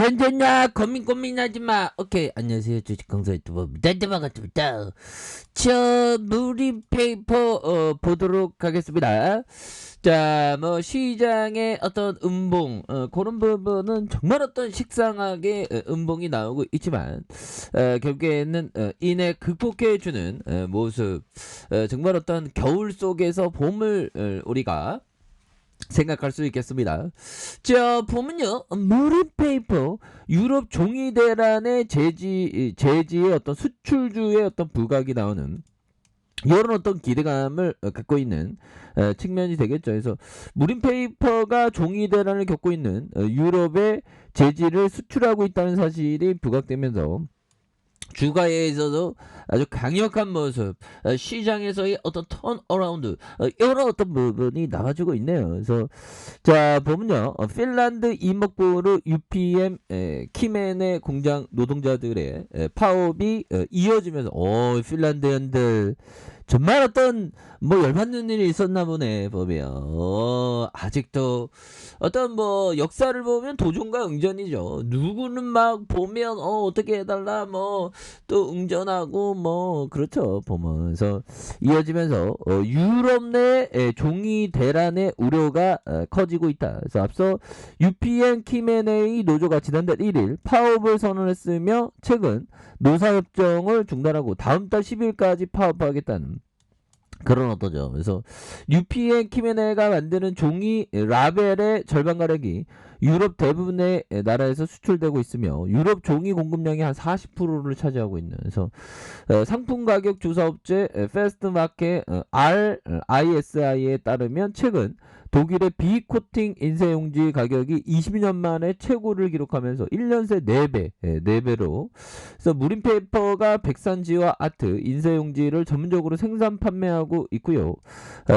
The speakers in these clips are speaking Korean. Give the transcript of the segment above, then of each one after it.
잘생겼냐? 고민하지 마. 오케이. 안녕하세요. 주식 강사 유튜버입니다. 반갑습니다. 저 무림 페이퍼 보도록 하겠습니다. 자, 뭐 시장의 어떤 음봉 그런 부분은 정말 어떤 식상하게 음봉이 나오고 있지만 결국에는 이내 극복해주는 모습, 정말 어떤 겨울 속에서 봄을 우리가 생각할 수 있겠습니다. 자, 보면요, 무림페이퍼 유럽 종이 대란의 제지의 어떤 수출주의 어떤 부각이 나오는 이런 어떤 기대감을 갖고 있는 측면이 되겠죠. 그래서 무림페이퍼가 종이 대란을 겪고 있는 유럽의 제지를 수출하고 있다는 사실이 부각되면서 주가에 있어서 아주 강력한 모습, 시장에서의 어떤 턴어라운드, 이런 어떤 부분이 나와주고 있네요. 그래서 자, 보면요, 핀란드 이목구르 UPM 키멘의 공장 노동자들의 파업이 이어지면서 핀란드인들 정말 어떤 뭐 열받는 일이 있었나 보네 보면. 아직도 어떤 뭐 역사를 보면 도전과 응전이죠. 누구는 막 보면 어떻게 해달라 뭐 또 응전하고 뭐 그렇죠 보면서 이어지면서 유럽 내 종이 대란의 우려가 커지고 있다. 그래서 앞서 UPM 키메네이 노조가 지난달 1일 파업을 선언했으며 최근 노사협정을 중단하고 다음 달 10일까지 파업하겠다는 그런 어떠죠. 그래서 UPN 키메네가 만드는 종이 라벨의 절반 가량이 유럽 대부분의 나라에서 수출되고 있으며 유럽 종이 공급량이 한 40%를 차지하고 있는. 그래서 상품 가격 조사업체 패스트마켓 RISI에 따르면 최근 독일의 비코팅 인쇄용지 가격이 20년 만에 최고를 기록하면서 1년 새 4배, 4배로. 그래서 무림페이퍼가 백산지와 아트, 인쇄용지를 전문적으로 생산 판매하고 있고요.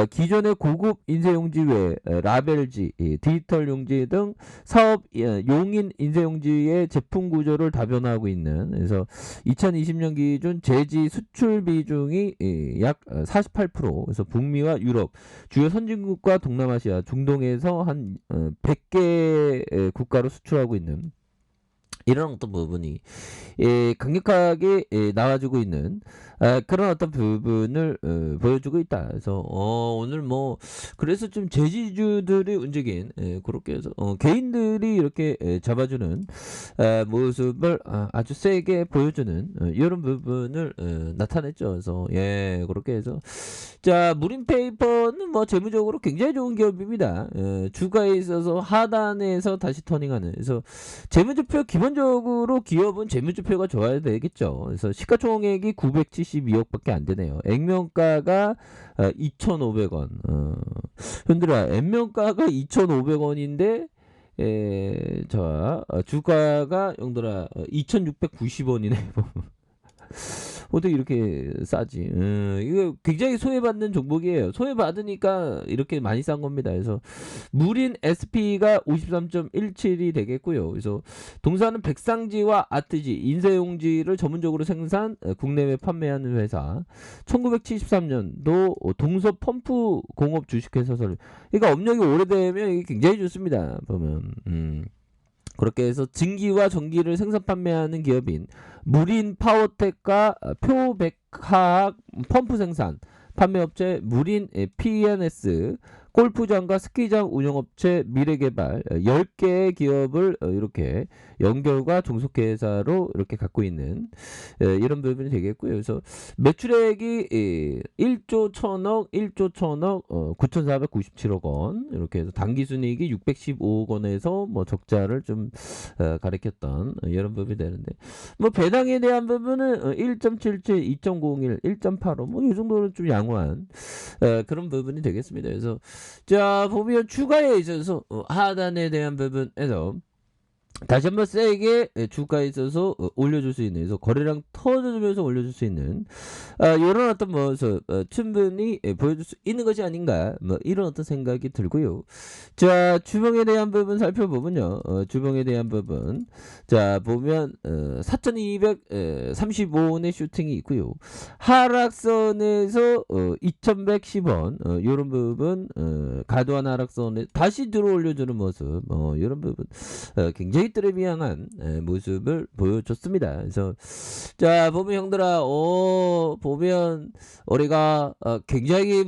기존의 고급 인쇄용지 외에 라벨지, 디지털 용지 등 사업 용인 인쇄용지의 제품 구조를 다변화하고 있는. 그래서 2020년 기준 제지 수출 비중이 약 48%. 그래서 북미와 유럽 주요 선진국과 동남아시아, 중동에서 한 100개 국가로 수출하고 있는 이런 어떤 부분이 강력하게 나와주고 있는 그런 어떤 부분을 보여주고 있다. 그래서 오늘 뭐 그래서 좀 제지주들이 움직인 그렇게 해서 개인들이 이렇게 잡아주는 모습을 아주 세게 보여주는 이런 부분을 나타냈죠. 그래서 그렇게 해서 자, 무림페이퍼는 뭐 재무적으로 굉장히 좋은 기업입니다. 주가에 있어서 하단에서 다시 터닝하는. 그래서 재무지표 기본적으로 기업은 재무지표가 좋아야 되겠죠. 그래서 시가총액이 972억밖에 안 되네요. 액면가가 2,500원. 현들아, 액면가가 2,500원인데 주가가 영들아 2,690원이네. 어떻게 이렇게 싸지? 이거 굉장히 소외받는 종목이에요. 소외받으니까 이렇게 많이 싼 겁니다. 그래서 무린 SP가 53.17이 되겠고요. 그래서 동사는 백상지와 아트지, 인쇄용지를 전문적으로 생산, 국내외 판매하는 회사. 1973년도 동서 펌프 공업 주식회사 설립. 그러니까 업력이 오래되면 이게 굉장히 좋습니다. 보면. 그렇게 해서 증기와 전기를 생산 판매하는 기업인 무린 파워텍과 표백화학 펌프 생산 판매업체 무린 PNS, 골프장과 스키장 운영업체 미래개발 10개의 기업을 이렇게 연결과 종속회사로 이렇게 갖고 있는 이런 부분이 되겠고요. 그래서 매출액이 1조 1000억, 1조 1000억, 9,497억 원 이렇게 해서 당기순이익이 615억 원에서 뭐 적자를 좀 가리켰던 이런 부분이 되는데 뭐 배당에 대한 부분은 1.77, 2.01, 1.85 뭐 이 정도는 좀 양호한 그런 부분이 되겠습니다. 그래서 자, 보면 주가에 있어서 하단에 대한 부분에서 다시 한번 세게 주가에 있어서 올려줄 수 있는, 그래서 거래량 터져주면서 올려줄 수 있는 이런 어떤 모습 충분히 보여줄 수 있는 것이 아닌가, 뭐 이런 어떤 생각이 들고요. 자, 주봉에 대한 부분 살펴보면요, 주봉에 대한 부분 자 보면 4,235원의 슈팅이 있고요. 하락선에서 2,110원 이런 부분 과도한 하락선에 다시 들어 올려주는 모습, 이런 부분 굉장히 데이트를 향한 모습을 보여줬습니다. 그래서 자 보면 형들아 보면 우리가 굉장히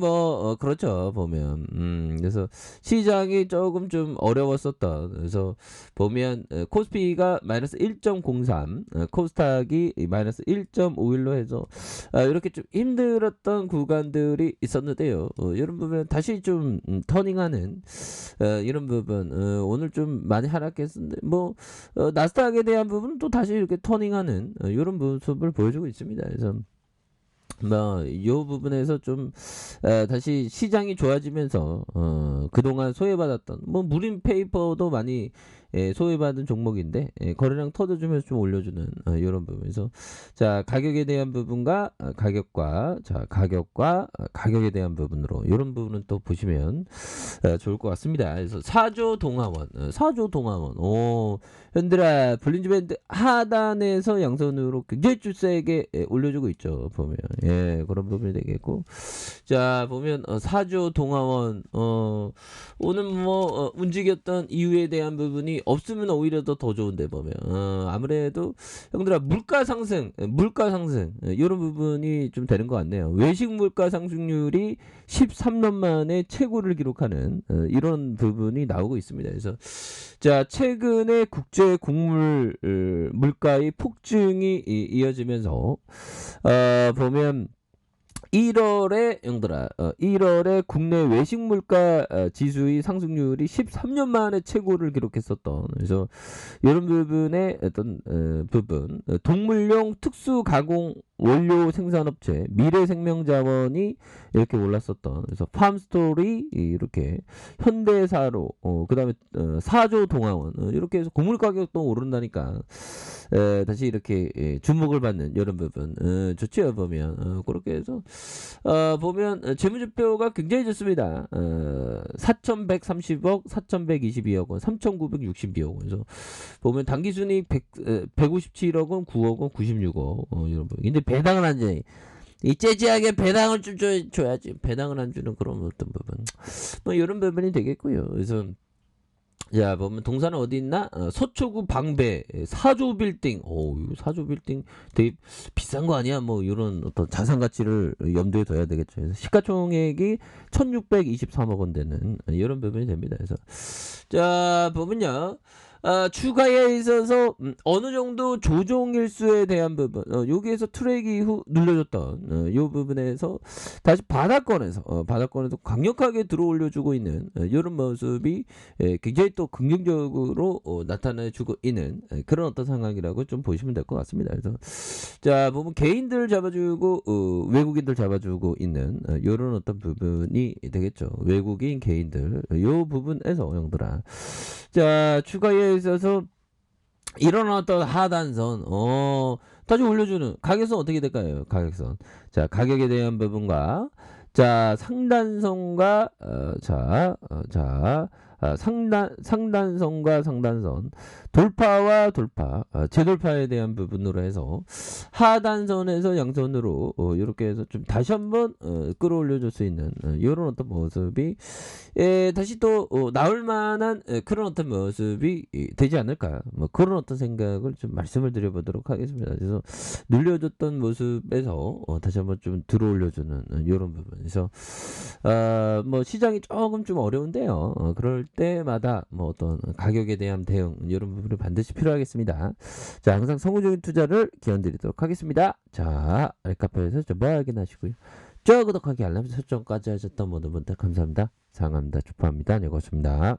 그렇죠 보면 그래서 시장이 조금 좀 어려웠었던 그래서 보면 코스피가 마이너스 1.03 코스닥이 마이너스 1.51로 해서 이렇게 좀 힘들었던 구간들이 있었는데요. 이런 부분 다시 좀 터닝하는 이런 부분 오늘 좀 많이 하락했는데 나스닥에 대한 부분은 또 다시 이렇게 터닝하는 이런 모습을 보여주고 있습니다. 그래서 이 부분에서 좀 다시 시장이 좋아지면서 그동안 소외받았던 무림 페이퍼도 많이 소외받은 종목인데 거래량 터져주면서 좀 올려주는 이런 부분에서 자 가격에 대한 부분과 가격에 대한 부분으로 이런 부분은 또 보시면 좋을 것 같습니다. 그래서 4조 동화원 현들아 블린즈 밴드 하단에서 양선으로 굉장히 좀 세게 올려주고 있죠. 보면 그런 부분이 되겠고 자 보면 4조 동화원 오늘 움직였던 이유에 대한 부분이 없으면 오히려 더 좋은데 보면 아무래도 형들아 물가 상승 이런 부분이 좀 되는 것 같네요. 외식 물가 상승률이 13년 만에 최고를 기록하는 이런 부분이 나오고 있습니다. 그래서 자 최근에 국제 곡물 물가의 폭증이 이어지면서 보면 1월에 형들아 1월에 국내 외식 물가 지수의 상승률이 13년 만에 최고를 기록했었던 그래서 이런 부분의 어떤 부분 동물용 특수 가공 원료 생산업체 미래생명자원이 이렇게 올랐었던 그래서 팜스토리 이렇게 현대사로 그다음에 4조 동화원 이렇게 해서 곡물 가격도 오른다니까 다시 이렇게 주목을 받는 이런 부분 좋죠 보면 그렇게 해서 보면 재무제표가 굉장히 좋습니다. 4,130억 4,122억 원 3,962억 원 그래서 보면 당기순이익 157억 원 9억 원 96억 이런 부분 근데 배당을 안 줘. 이 재즈하게 배당을 좀 줘야지. 배당을 안 주는 그런 어떤 부분. 이런 부분이 되겠고요. 그래서 자 보면 동사는 어디 있나? 서초구 방배 4조 빌딩. 이거 4조 빌딩 되게 비싼 거 아니야? 이런 어떤 자산 가치를 염두에 둬야 되겠죠. 그래서 시가총액이 1,623억 원 되는 이런 부분이 됩니다. 그래서 자 보면요. 추가에 있어서 어느 정도 조정일수에 대한 부분 여기에서 트랙 이후 눌려줬던 이 부분에서 다시 바닥권에서 강력하게 들어올려주고 있는 이런 모습이 굉장히 또 긍정적으로 나타내주고 있는 그런 어떤 상황이라고 좀 보시면 될 것 같습니다. 그래서 자 보면 개인들 잡아주고 외국인들 잡아주고 있는 이런 어떤 부분이 되겠죠. 외국인 개인들 이 부분에서 형들아 자 추가에 있어서 이런 어떤 하단선 다시 올려주는 가격선 어떻게 될까요? 가격선 자 가격에 대한 부분과 자 상단선과 상단선과 상단선 돌파와 돌파 재돌파에 대한 부분으로 해서 하단선에서 양선으로 이렇게 해서 좀 다시 한번 끌어올려 줄 수 있는 이런 어떤 모습이 다시 또 나올 만한 그런 어떤 모습이 되지 않을까 그런 어떤 생각을 좀 말씀을 드려보도록 하겠습니다. 그래서 눌려줬던 모습에서 다시 한번 좀 들어올려주는 이런 부분에서 시장이 조금 좀 어려운데요. 그럴 때마다 어떤 가격에 대한 대응 이런 부분이 반드시 필요하겠습니다. 자 항상 성공적인 투자를 기원드리도록 하겠습니다. 자 알카페에서 좀 확인하시고요. 구독하기 알람 설정까지 하셨던 모든 분들 감사합니다. 사랑합니다. 축하합니다. 안녕히 계십니다.